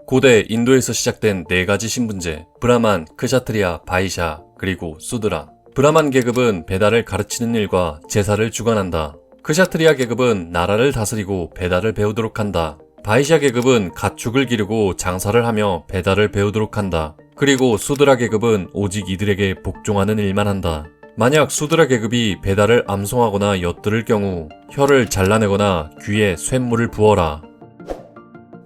고대 인도에서 시작된 네 가지 신분제, 브라만, 크샤트리아, 바이샤, 그리고 수드라. 브라만 계급은 배달을 가르치는 일과 제사를 주관한다. 크샤트리아 계급은 나라를 다스리고 배달을 배우도록 한다. 바이샤 계급은 가축을 기르고 장사를 하며 배달을 배우도록 한다. 그리고 수드라 계급은 오직 이들에게 복종하는 일만 한다. 만약 수드라 계급이 배달을 암송하거나 엿들을 경우 혀를 잘라내거나 귀에 쇳물을 부어라.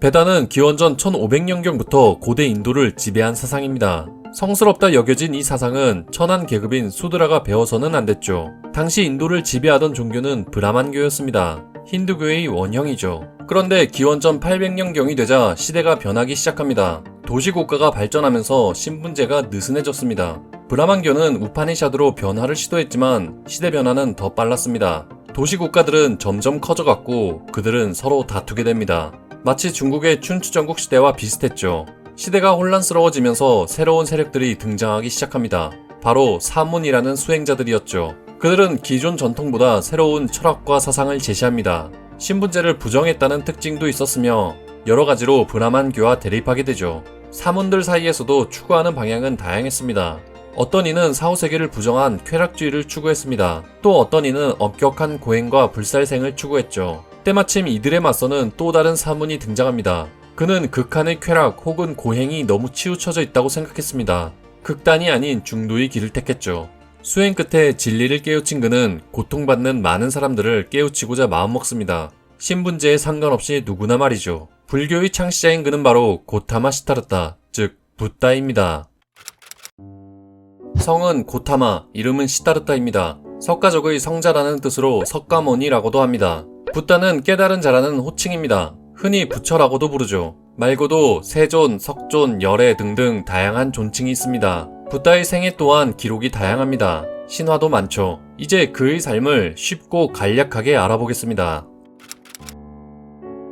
베다는 기원전 1500년경부터 고대 인도를 지배한 사상입니다. 성스럽다 여겨진 이 사상은 천한 계급인 수드라가 배워서는 안 됐죠. 당시 인도를 지배하던 종교는 브라만교였습니다. 힌두교의 원형이죠. 그런데 기원전 800년경이 되자 시대가 변하기 시작합니다. 도시국가가 발전하면서 신분제가 느슨해졌습니다. 브라만교는 우파니샤드로 변화를 시도했지만 시대 변화는 더 빨랐습니다. 도시국가들은 점점 커져갔고 그들은 서로 다투게 됩니다. 마치 중국의 춘추전국 시대와 비슷했죠. 시대가 혼란스러워지면서 새로운 세력들이 등장하기 시작합니다. 바로 사문이라는 수행자들이었죠. 그들은 기존 전통보다 새로운 철학과 사상을 제시합니다. 신분제를 부정했다는 특징도 있었으며 여러 가지로 브라만교와 대립하게 되죠. 사문들 사이에서도 추구하는 방향은 다양했습니다. 어떤 이는 사후세계를 부정한 쾌락주의를 추구했습니다. 또 어떤 이는 엄격한 고행과 불살생을 추구했죠. 때마침 이들에 맞서는 또 다른 사문이 등장합니다. 그는 극한의 쾌락 혹은 고행이 너무 치우쳐져 있다고 생각했습니다. 극단이 아닌 중도의 길을 택했죠. 수행 끝에 진리를 깨우친 그는 고통받는 많은 사람들을 깨우치고자 마음먹습니다. 신분제에 상관없이 누구나 말이죠. 불교의 창시자인 그는 바로 고타마 시타르타, 즉 붓다입니다. 성은 고타마, 이름은 시타르타입니다. 석가적의 성자라는 뜻으로 석가모니라고도 합니다. 붓다는 깨달은 자라는 호칭입니다. 흔히 부처라고도 부르죠. 말고도 세존, 석존, 열애 등등 다양한 존칭이 있습니다. 붓다의 생애 또한 기록이 다양합니다. 신화도 많죠. 이제 그의 삶을 쉽고 간략하게 알아보겠습니다.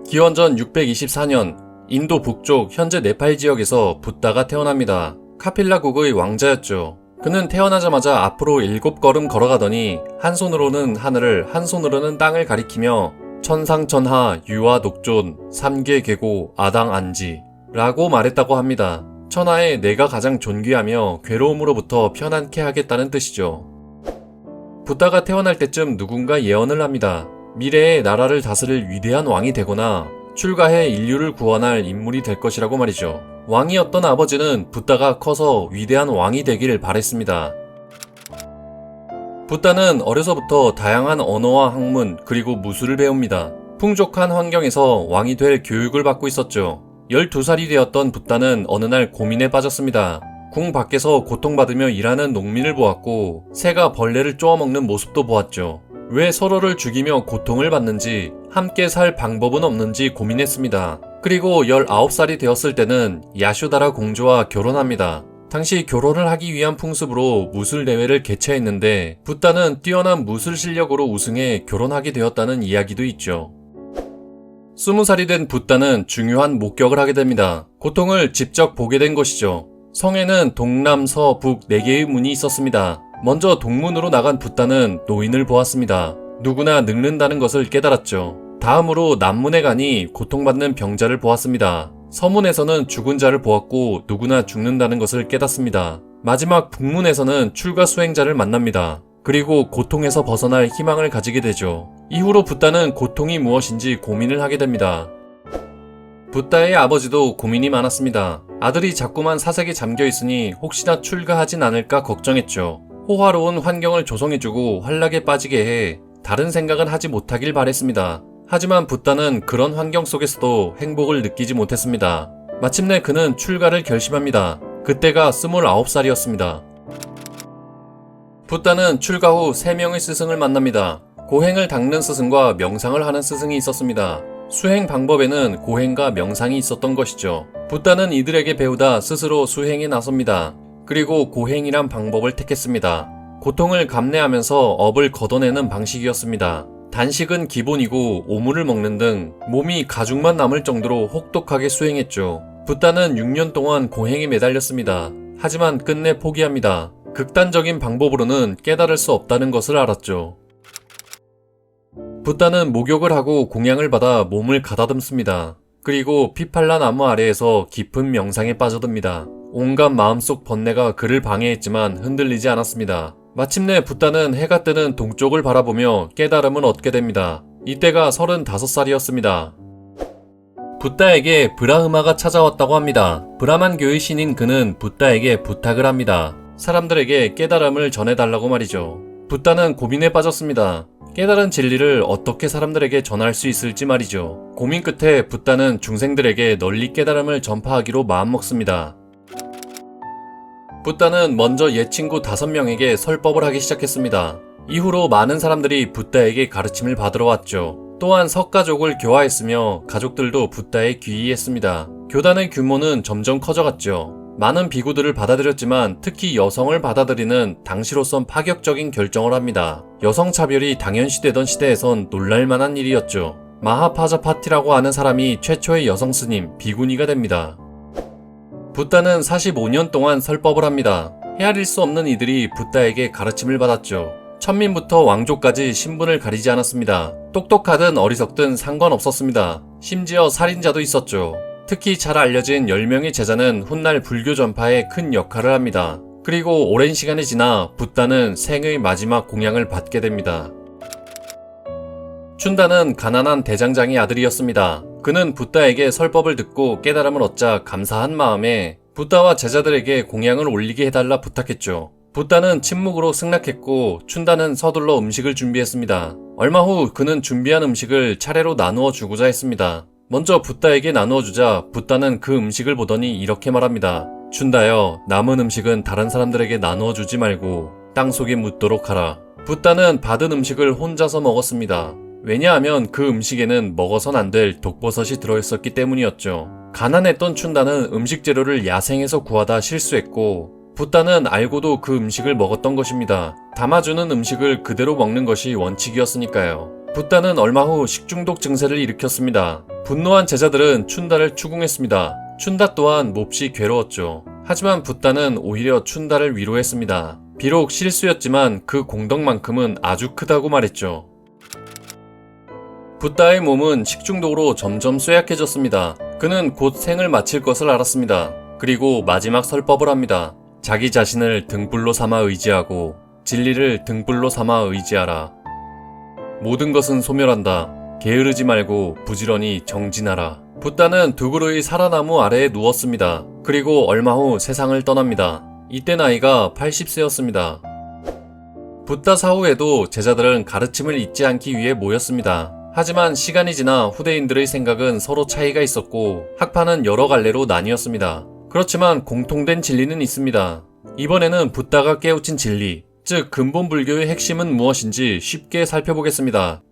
기원전 624년 인도 북쪽 현재 네팔 지역에서 붓다가 태어납니다. 카필라국의 왕자였죠. 그는 태어나자마자 앞으로 7걸음 걸어가더니 한 손으로는 하늘을 한 손으로는 땅을 가리키며 천상천하 유아 독존 삼계 계고 아당 안지 라고 말했다고 합니다. 천하에 내가 가장 존귀하며 괴로움으로부터 편안케 하겠다는 뜻이죠. 붓다가 태어날 때쯤 누군가 예언을 합니다. 미래에 나라를 다스릴 위대한 왕이 되거나 출가해 인류를 구원할 인물이 될 것이라고 말이죠. 왕이었던 아버지는 붓다가 커서 위대한 왕이 되길 바랬습니다. 붓다는 어려서부터 다양한 언어와 학문 그리고 무술을 배웁니다. 풍족한 환경에서 왕이 될 교육을 받고 있었죠. 12살이 되었던 붓다는 어느 날 고민에 빠졌습니다. 궁 밖에서 고통받으며 일하는 농민을 보았고 새가 벌레를 쪼아먹는 모습도 보았죠. 왜 서로를 죽이며 고통을 받는지 함께 살 방법은 없는지 고민했습니다. 그리고 19살이 되었을 때는 야쇼다라 공주와 결혼합니다. 당시 결혼을 하기 위한 풍습으로 무술 대회를 개최했는데 붓다는 뛰어난 무술 실력으로 우승해 결혼하게 되었다는 이야기도 있죠. 20살이 된 붓다는 중요한 목격을 하게 됩니다. 고통을 직접 보게 된 것이죠. 성에는 동남, 서, 북 4개의 문이 있었습니다. 먼저 동문으로 나간 붓다는 노인을 보았습니다. 누구나 늙는다는 것을 깨달았죠. 다음으로 남문에 가니 고통받는 병자를 보았습니다. 서문에서는 죽은 자를 보았고 누구나 죽는다는 것을 깨닫습니다. 마지막 북문에서는 출가 수행자를 만납니다. 그리고 고통에서 벗어날 희망을 가지게 되죠. 이후로 붓다는 고통이 무엇인지 고민을 하게 됩니다. 붓다의 아버지도 고민이 많았습니다. 아들이 자꾸만 사색에 잠겨 있으니 혹시나 출가하진 않을까 걱정했죠. 호화로운 환경을 조성해주고 환락에 빠지게 해 다른 생각은 하지 못하길 바랬습니다. 하지만 붓다는 그런 환경 속에서도 행복을 느끼지 못했습니다. 마침내 그는 출가를 결심합니다. 그때가 29살이었습니다. 붓다는 출가 후 3명의 스승을 만납니다. 고행을 닦는 스승과 명상을 하는 스승이 있었습니다. 수행 방법에는 고행과 명상이 있었던 것이죠. 붓다는 이들에게 배우다 스스로 수행에 나섭니다. 그리고 고행이란 방법을 택했습니다. 고통을 감내하면서 업을 걷어내는 방식이었습니다. 단식은 기본이고 오물을 먹는 등 몸이 가죽만 남을 정도로 혹독하게 수행했죠. 붓다는 6년 동안 고행에 매달렸습니다. 하지만 끝내 포기합니다. 극단적인 방법으로는 깨달을 수 없다는 것을 알았죠. 붓다는 목욕을 하고 공양을 받아 몸을 가다듬습니다. 그리고 피팔라 나무 아래에서 깊은 명상에 빠져듭니다. 온갖 마음속 번뇌가 그를 방해했지만 흔들리지 않았습니다. 마침내 붓다는 해가 뜨는 동쪽을 바라보며 깨달음을 얻게 됩니다. 이때가 35살이었습니다. 붓다에게 브라흐마가 찾아왔다고 합니다. 브라만교의 신인 그는 붓다에게 부탁을 합니다. 사람들에게 깨달음을 전해달라고 말이죠. 붓다는 고민에 빠졌습니다. 깨달은 진리를 어떻게 사람들에게 전할 수 있을지 말이죠. 고민 끝에 붓다는 중생들에게 널리 깨달음을 전파하기로 마음먹습니다. 붓다는 먼저 옛 친구 5명에게 설법을 하기 시작했습니다. 이후로 많은 사람들이 붓다에게 가르침을 받으러 왔죠. 또한 석가족을 교화했으며 가족들도 붓다에 귀의했습니다. 교단의 규모는 점점 커져갔죠. 많은 비구들을 받아들였지만 특히 여성을 받아들이는 당시로선 파격적인 결정을 합니다. 여성 차별이 당연시되던 시대에선 놀랄만한 일이었죠. 마하파자파티라고 하는 사람이 최초의 여성 스님 비구니가 됩니다. 붓다는 45년 동안 설법을 합니다. 헤아릴 수 없는 이들이 붓다에게 가르침을 받았죠. 천민부터 왕족까지 신분을 가리지 않았습니다. 똑똑하든 어리석든 상관없었습니다. 심지어 살인자도 있었죠. 특히 잘 알려진 10명의 제자는 훗날 불교 전파에 큰 역할을 합니다. 그리고 오랜 시간이 지나 붓다는 생의 마지막 공양을 받게 됩니다. 춘다는 가난한 대장장의 아들이었습니다. 그는 붓다에게 설법을 듣고 깨달음을 얻자 감사한 마음에 붓다와 제자들에게 공양을 올리게 해달라 부탁했죠. 붓다는 침묵으로 승낙했고 춘다는 서둘러 음식을 준비했습니다. 얼마 후 그는 준비한 음식을 차례로 나누어 주고자 했습니다. 먼저 붓다에게 나누어 주자 붓다는 그 음식을 보더니 이렇게 말합니다. 춘다여, 남은 음식은 다른 사람들에게 나누어 주지 말고 땅속에 묻도록 하라. 붓다는 받은 음식을 혼자서 먹었습니다. 왜냐하면 그 음식에는 먹어선 안 될 독버섯이 들어있었기 때문이었죠. 가난했던 춘다는 음식 재료를 야생에서 구하다 실수했고 붓다는 알고도 그 음식을 먹었던 것입니다. 담아주는 음식을 그대로 먹는 것이 원칙이었으니까요. 붓다는 얼마 후 식중독 증세를 일으켰습니다. 분노한 제자들은 춘다를 추궁했습니다. 춘다 또한 몹시 괴로웠죠. 하지만 붓다는 오히려 춘다를 위로했습니다. 비록 실수였지만 그 공덕만큼은 아주 크다고 말했죠. 붓다의 몸은 식중독으로 점점 쇠약해졌습니다. 그는 곧 생을 마칠 것을 알았습니다. 그리고 마지막 설법을 합니다. 자기 자신을 등불로 삼아 의지하고 진리를 등불로 삼아 의지하라. 모든 것은 소멸한다. 게으르지 말고 부지런히 정진하라. 붓다는 두 그루의 사라나무 아래에 누웠습니다. 그리고 얼마 후 세상을 떠납니다. 이때 나이가 80세였습니다. 붓다 사후에도 제자들은 가르침을 잊지 않기 위해 모였습니다. 하지만 시간이 지나 후대인들의 생각은 서로 차이가 있었고 학파는 여러 갈래로 나뉘었습니다. 그렇지만 공통된 진리는 있습니다. 이번에는 붓다가 깨우친 진리, 즉 근본 불교의 핵심은 무엇인지 쉽게 살펴보겠습니다.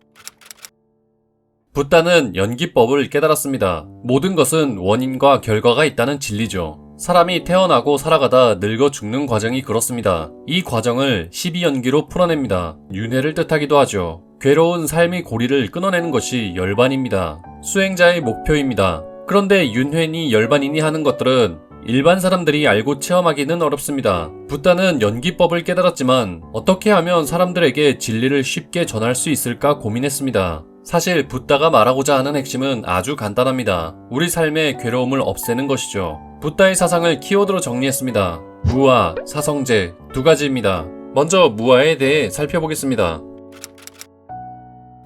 붓다는 연기법을 깨달았습니다. 모든 것은 원인과 결과가 있다는 진리죠. 사람이 태어나고 살아가다 늙어 죽는 과정이 그렇습니다. 이 과정을 12연기로 풀어냅니다. 윤회를 뜻하기도 하죠. 괴로운 삶의 고리를 끊어내는 것이 열반입니다. 수행자의 목표입니다. 그런데 윤회니 열반이니 하는 것들은 일반 사람들이 알고 체험하기는 어렵습니다. 붓다는 연기법을 깨달았지만 어떻게 하면 사람들에게 진리를 쉽게 전할 수 있을까 고민했습니다. 사실 붓다가 말하고자 하는 핵심은 아주 간단합니다. 우리 삶의 괴로움을 없애는 것이죠. 붓다의 사상을 키워드로 정리했습니다. 무아, 사성제 두 가지입니다. 먼저 무아에 대해 살펴보겠습니다.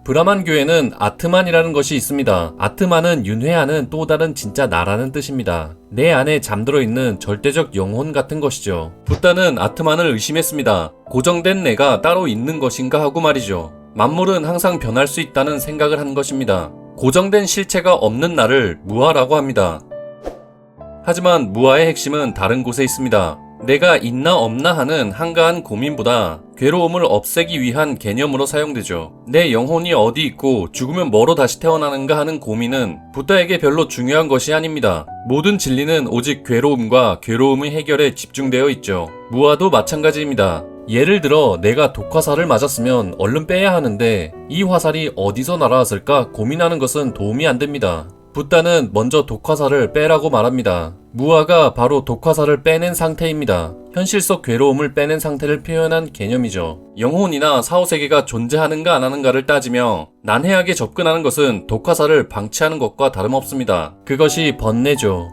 브라만교에는 아트만이라는 것이 있습니다. 아트만은 윤회하는 또 다른 진짜 나라는 뜻입니다. 내 안에 잠들어 있는 절대적 영혼 같은 것이죠. 붓다는 아트만을 의심했습니다. 고정된 내가 따로 있는 것인가 하고 말이죠. 만물은 항상 변할 수 있다는 생각을 한 것입니다. 고정된 실체가 없는 나를 무아라고 합니다. 하지만 무아의 핵심은 다른 곳에 있습니다. 내가 있나 없나 하는 한가한 고민보다 괴로움을 없애기 위한 개념으로 사용되죠. 내 영혼이 어디 있고 죽으면 뭐로 다시 태어나는가 하는 고민은 붓다에게 별로 중요한 것이 아닙니다. 모든 진리는 오직 괴로움과 괴로움의 해결에 집중되어 있죠. 무아도 마찬가지입니다. 예를 들어 내가 독화살을 맞았으면 얼른 빼야 하는데 이 화살이 어디서 날아왔을까 고민하는 것은 도움이 안 됩니다. 붓다는 먼저 독화살을 빼라고 말합니다. 무아가 바로 독화살을 빼낸 상태입니다. 현실 속 괴로움을 빼낸 상태를 표현한 개념이죠. 영혼이나 사후세계가 존재하는가 안 하는가를 따지며 난해하게 접근하는 것은 독화살을 방치하는 것과 다름없습니다. 그것이 번뇌죠.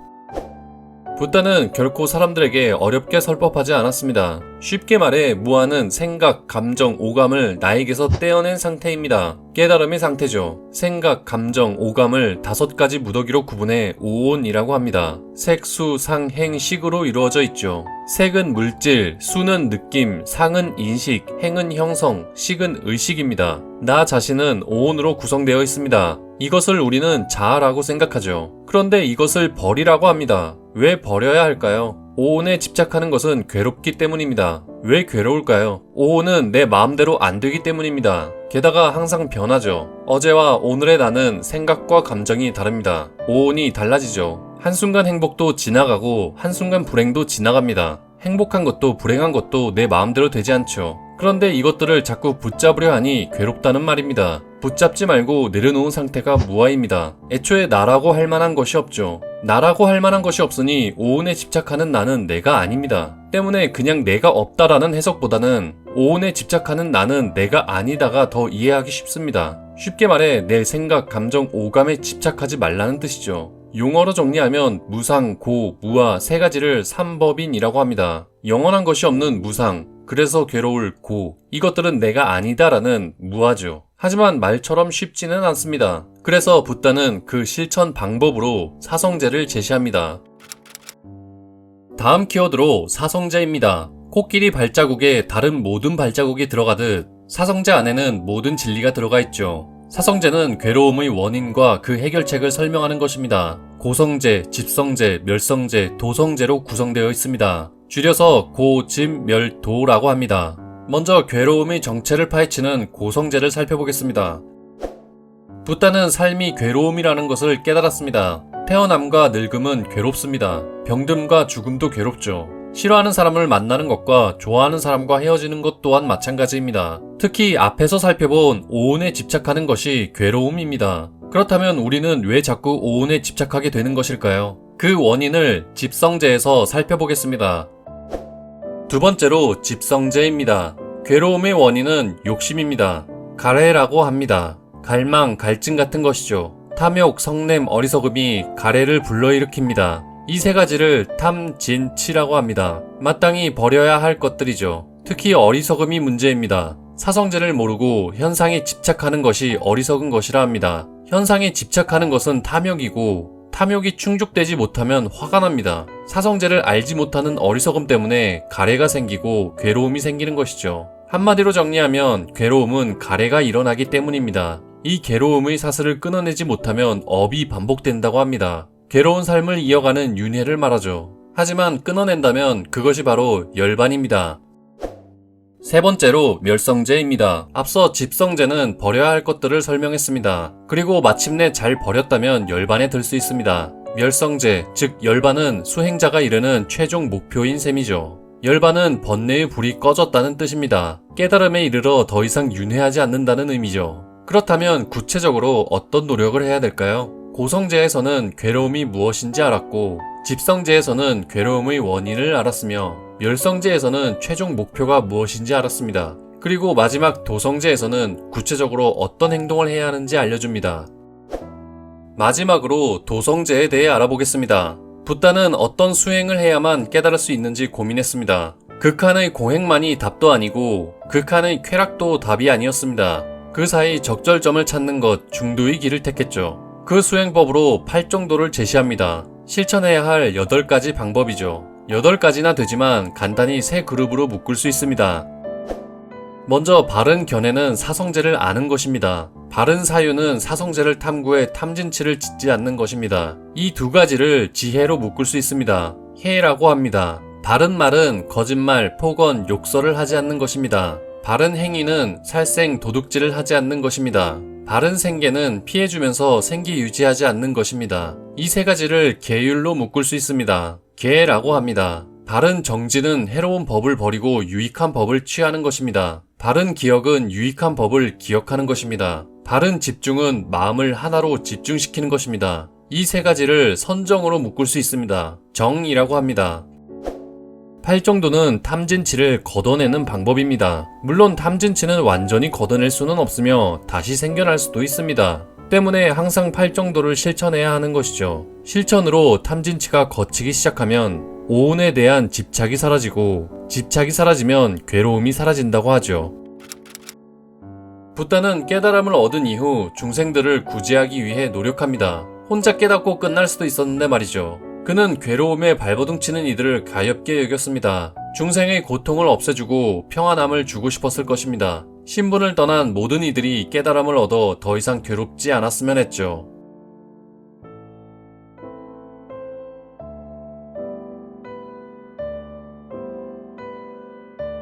붓다는 결코 사람들에게 어렵게 설법하지 않았습니다. 쉽게 말해 무아는 생각, 감정, 오감을 나에게서 떼어낸 상태입니다. 깨달음의 상태죠. 생각, 감정, 오감을 5가지 무더기로 구분해 오온이라고 합니다. 색, 수, 상, 행, 식으로 이루어져 있죠. 색은 물질, 수는 느낌, 상은 인식, 행은 형성, 식은 의식입니다. 나 자신은 오온으로 구성되어 있습니다. 이것을 우리는 자아라고 생각하죠. 그런데 이것을 벌이라고 합니다. 왜 버려야 할까요? 오온에 집착하는 것은 괴롭기 때문입니다. 왜 괴로울까요? 오온은 내 마음대로 안 되기 때문입니다. 게다가 항상 변하죠. 어제와 오늘의 나는 생각과 감정이 다릅니다. 오온이 달라지죠. 한순간 행복도 지나가고 한순간 불행도 지나갑니다. 행복한 것도 불행한 것도 내 마음대로 되지 않죠. 그런데 이것들을 자꾸 붙잡으려 하니 괴롭다는 말입니다. 붙잡지 말고 내려놓은 상태가 무아입니다. 애초에 나라고 할 만한 것이 없죠. 나라고 할 만한 것이 없으니 오온에 집착하는 나는 내가 아닙니다. 때문에 그냥 내가 없다라는 해석보다는 오온에 집착하는 나는 내가 아니다가 더 이해하기 쉽습니다. 쉽게 말해 내 생각, 감정, 오감에 집착하지 말라는 뜻이죠. 용어로 정리하면 무상, 고, 무아 3가지를 삼법인이라고 합니다. 영원한 것이 없는 무상, 그래서 괴로울 고, 이것들은 내가 아니다라는 무아죠. 하지만 말처럼 쉽지는 않습니다. 그래서 붓다는 그 실천 방법으로 사성제를 제시합니다. 다음 키워드로 사성제입니다. 코끼리 발자국에 다른 모든 발자국이 들어가듯 사성제 안에는 모든 진리가 들어가 있죠. 사성제는 괴로움의 원인과 그 해결책을 설명하는 것입니다. 고성제, 집성제, 멸성제, 도성제로 구성되어 있습니다. 줄여서 고, 집, 멸, 도라고 합니다. 먼저 괴로움의 정체를 파헤치는 고성제를 살펴보겠습니다. 붓다는 삶이 괴로움이라는 것을 깨달았습니다. 태어남과 늙음은 괴롭습니다. 병듦과 죽음도 괴롭죠. 싫어하는 사람을 만나는 것과 좋아하는 사람과 헤어지는 것 또한 마찬가지입니다. 특히 앞에서 살펴본 오온에 집착하는 것이 괴로움입니다. 그렇다면 우리는 왜 자꾸 오온에 집착하게 되는 것일까요? 그 원인을 집성제에서 살펴보겠습니다. 두 번째로 집성제입니다. 괴로움의 원인은 욕심입니다. 가래라고 합니다. 갈망, 갈증 같은 것이죠. 탐욕, 성냄, 어리석음이 가래를 불러일으킵니다. 이 3가지를 탐, 진, 치라고 합니다. 마땅히 버려야 할 것들이죠. 특히 어리석음이 문제입니다. 사성제를 모르고 현상에 집착하는 것이 어리석은 것이라 합니다. 현상에 집착하는 것은 탐욕이고 탐욕이 충족되지 못하면 화가 납니다. 사성제를 알지 못하는 어리석음 때문에 가래가 생기고 괴로움이 생기는 것이죠. 한마디로 정리하면 괴로움은 가래가 일어나기 때문입니다. 이 괴로움의 사슬을 끊어내지 못하면 업이 반복된다고 합니다. 괴로운 삶을 이어가는 윤회를 말하죠. 하지만 끊어낸다면 그것이 바로 열반입니다. 세 번째로 멸성제입니다. 앞서 집성제는 버려야 할 것들을 설명했습니다. 그리고 마침내 잘 버렸다면 열반에 들 수 있습니다. 멸성제, 즉 열반은 수행자가 이르는 최종 목표인 셈이죠. 열반은 번뇌의 불이 꺼졌다는 뜻입니다. 깨달음에 이르러 더 이상 윤회하지 않는다는 의미죠. 그렇다면 구체적으로 어떤 노력을 해야 될까요? 고성제에서는 괴로움이 무엇인지 알았고 집성제에서는 괴로움의 원인을 알았으며 멸성제에서는 최종 목표가 무엇인지 알았습니다. 그리고 마지막 도성제에서는 구체적으로 어떤 행동을 해야 하는지 알려줍니다. 마지막으로 도성제에 대해 알아보겠습니다. 붓다는 어떤 수행을 해야만 깨달을 수 있는지 고민했습니다. 극한의 공행만이 답도 아니고 극한의 쾌락도 답이 아니었습니다. 그 사이 적절점을 찾는 것, 중도의 길을 택했죠. 그 수행법으로 8정도를 제시합니다. 실천해야 할 8가지 방법이죠. 8가지나 되지만 간단히 3그룹으로 묶을 수 있습니다. 먼저 바른 견해는 사성제를 아는 것입니다. 바른 사유는 사성제를 탐구해 탐진치를 짓지 않는 것입니다. 이 2가지를 지혜로 묶을 수 있습니다. 해라고 합니다. 바른 말은 거짓말, 폭언, 욕설을 하지 않는 것입니다. 바른 행위는 살생, 도둑질을 하지 않는 것입니다. 바른 생계는 피해주면서 생기 유지하지 않는 것입니다. 이 3가지를 계율로 묶을 수 있습니다. 계라고 합니다. 바른 정지는 해로운 법을 버리고 유익한 법을 취하는 것입니다. 바른 기억은 유익한 법을 기억하는 것입니다. 바른 집중은 마음을 하나로 집중시키는 것입니다. 이 세 가지를 선정으로 묶을 수 있습니다. 정이라고 합니다. 팔정도는 탐진치를 걷어내는 방법입니다. 물론 탐진치는 완전히 걷어낼 수는 없으며 다시 생겨날 수도 있습니다. 때문에 항상 팔정도를 실천해야 하는 것이죠. 실천으로 탐진치가 걷히기 시작하면 오온에 대한 집착이 사라지고 집착이 사라지면 괴로움이 사라진다고 하죠. 붓다는 깨달음을 얻은 이후 중생들을 구제하기 위해 노력합니다. 혼자 깨닫고 끝날 수도 있었는데 말이죠. 그는 괴로움에 발버둥치는 이들을 가엾게 여겼습니다. 중생의 고통을 없애주고 평안함을 주고 싶었을 것입니다. 신분을 떠난 모든 이들이 깨달음을 얻어 더 이상 괴롭지 않았으면 했죠.